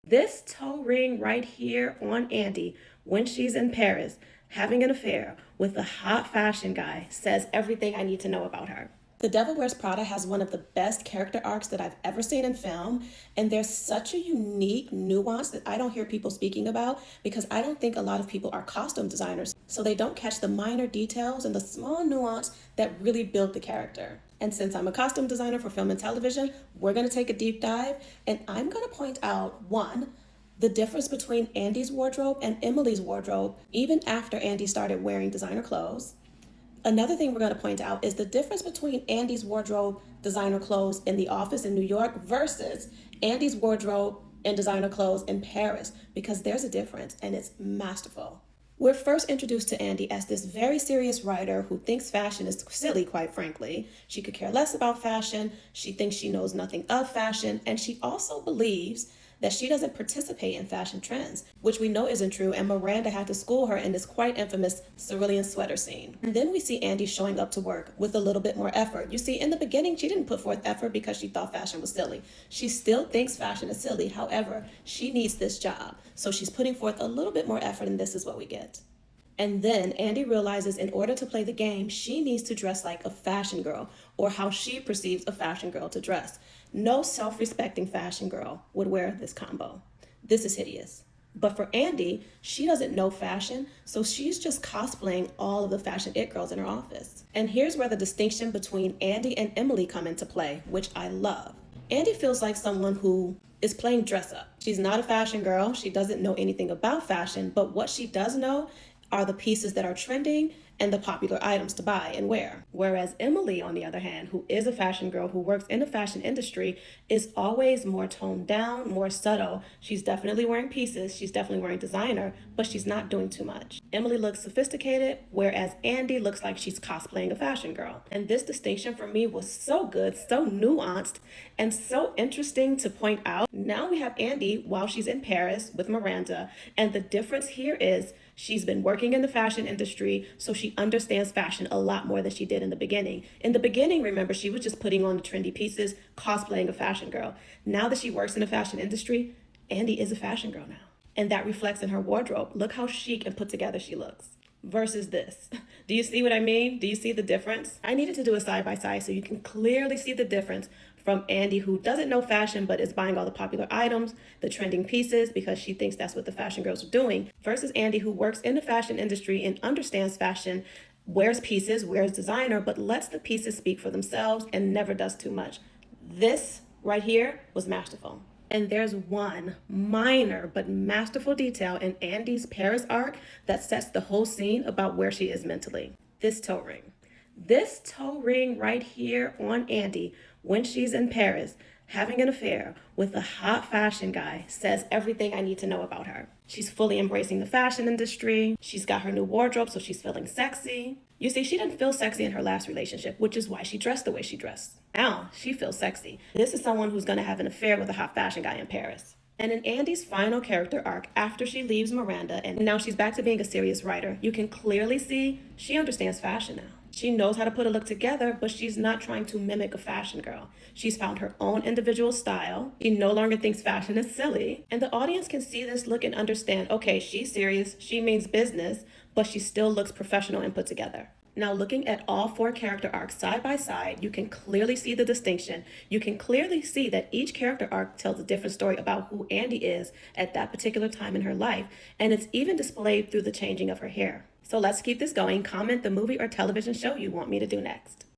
This toe ring right here on Andy when she's in Paris having an affair with a hot fashion guy says everything I need to know about her. The Devil Wears Prada has one of the best character arcs that I've ever seen in film, and there's such a unique nuance that I don't hear people speaking about because I don't think a lot of people are costume designers, so they don't catch the minor details and the small nuance that really build the character. And since I'm a costume designer for film and television, we're going to take a deep dive, and I'm going to point out one, the difference between Andy's wardrobe and Emily's wardrobe, even after Andy started wearing designer clothes. Another thing we're going to point out is the difference between Andy's wardrobe, designer clothes in the office in New York versus Andy's wardrobe and designer clothes in Paris, because there's a difference and it's masterful. We're first introduced to Andy as this very serious writer who thinks fashion is silly, quite frankly. She could care less about fashion, she thinks she knows nothing of fashion, and she also believes that she doesn't participate in fashion trends, which we know isn't true, and Miranda had to school her in this quite infamous cerulean sweater scene. And then we see Andy showing up to work with a little bit more effort. You see, in the beginning, she didn't put forth effort because she thought fashion was silly. She still thinks fashion is silly. However, she needs this job. So she's putting forth a little bit more effort, and this is what we get. And then Andy realizes in order to play the game, she needs to dress like a fashion girl, or how she perceives a fashion girl to dress. No self-respecting fashion girl would wear this combo. This is hideous. But for Andy, she doesn't know fashion, so she's just cosplaying all of the fashion it girls in her office. And here's where the distinction between Andy and Emily come into play, which I love. Andy feels like someone who is playing dress up. She's not a fashion girl. She doesn't know anything about fashion, but what she does know are the pieces that are trending and the popular items to buy and wear. Whereas Emily, on the other hand, who is a fashion girl who works in the fashion industry, is always more toned down, more subtle. She's definitely wearing pieces, she's definitely wearing designer, but she's not doing too much. Emily looks sophisticated, whereas Andy looks like she's cosplaying a fashion girl. And this distinction for me was so good, so nuanced, and so interesting to point out. Now we have Andy while she's in Paris with Miranda, and the difference here is she's been working in the fashion industry, so she understands fashion a lot more than she did in the beginning. In the beginning, remember, she was just putting on the trendy pieces, cosplaying a fashion girl. Now that she works in the fashion industry, Andy is a fashion girl now. And that reflects in her wardrobe. Look how chic and put together she looks. Versus this. Do you see what I mean? Do you see the difference? I needed to do a side by side so you can clearly see the difference from Andy, who doesn't know fashion but is buying all the popular items, the trending pieces, because she thinks that's what the fashion girls are doing, versus Andy, who works in the fashion industry and understands fashion, wears pieces, wears designer, but lets the pieces speak for themselves and never does too much. This right here was masterful. And there's one minor but masterful detail in Andy's Paris arc that sets the whole scene about where she is mentally. This toe ring. This toe ring right here on Andy when she's in Paris having an affair with a hot fashion guy says everything I need to know about her. She's fully embracing the fashion industry. She's got her new wardrobe, so she's feeling sexy. You see, she didn't feel sexy in her last relationship, which is why she dressed the way she dressed. Now she feels sexy. This is someone who's going to have an affair with a hot fashion guy in Paris. And in Andy's final character arc, after she leaves Miranda and now she's back to being a serious writer, you can clearly see she understands fashion now. She knows how to put a look together, but she's not trying to mimic a fashion girl. She's found her own individual style. She no longer thinks fashion is silly. And the audience can see this look and understand, okay, she's serious, she means business, but she still looks professional and put together. Now, looking at all four character arcs side by side, you can clearly see the distinction. You can clearly see that each character arc tells a different story about who Andy is at that particular time in her life, and it's even displayed through the changing of her hair. So let's keep this going. Comment the movie or television show you want me to do next.